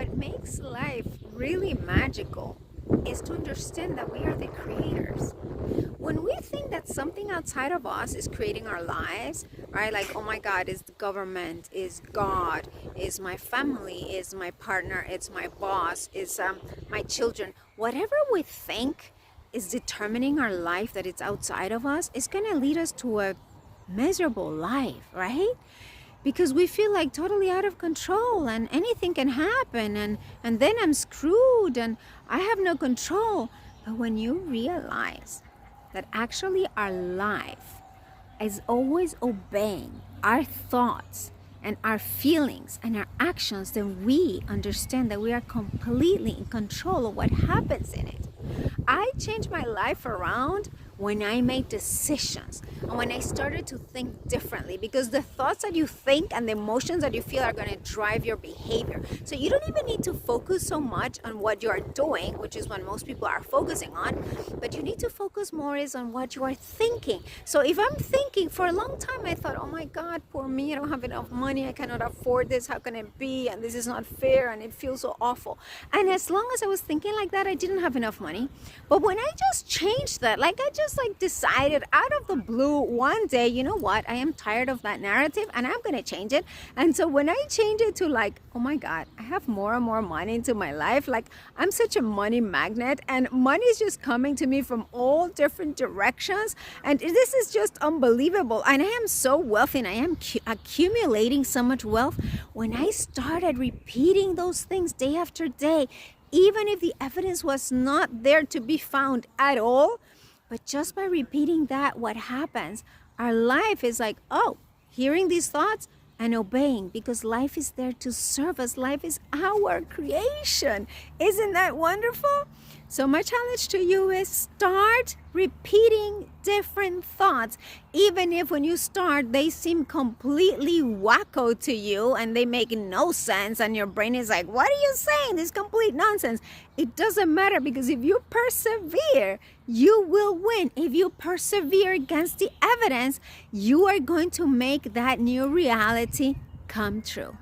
What makes life really magical is to understand that we are the creators. When we think that something outside of us is creating our lives, right? Like, oh my God, is the government, is God, is my family, is my partner, it's my boss, is my children. Whatever we think is determining our life that it's outside of us, is going to lead us to a miserable life, right? Because we feel like totally out of control and anything can happen and then I'm screwed and I have no control. But when you realize that actually our life is always obeying our thoughts and our feelings and our actions, then we understand that we are completely in control of what happens in it. I changed my life around when I made decisions and when I started to think differently, because the thoughts that you think and the emotions that you feel are going to drive your behavior. So you don't even need to focus so much on what you are doing, which is what most people are focusing on, but you need to focus more is on what you are thinking. So if I'm thinking, for a long time I thought, oh my God, poor me, I don't have enough money, I cannot afford this, how can it be, and this is not fair, and it feels so awful. And as long as I was thinking like that, I didn't have enough money. But when I just changed that, like I just decided out of the blue one day, you know what, I am tired of that narrative and I'm gonna change it. And so when I changed it to like, oh my God, I have more and more money into my life, like I'm such a money magnet and money is just coming to me from all different directions, and this is just unbelievable, and I am so wealthy and I am accumulating so much wealth. When I started repeating those things day after day, even if the evidence was not there to be found at all, but just by repeating that, what happens? Our life is like, oh, hearing these thoughts and obeying, because life is there to serve us. Life is our creation. Isn't that wonderful? So my challenge to you is start repeating different thoughts, even if when you start they seem completely wacko to you and they make no sense and your brain is like, what are you saying? This is complete nonsense. It doesn't matter, because if you persevere, you will win. If you persevere against the evidence, you are going to make that new reality come true.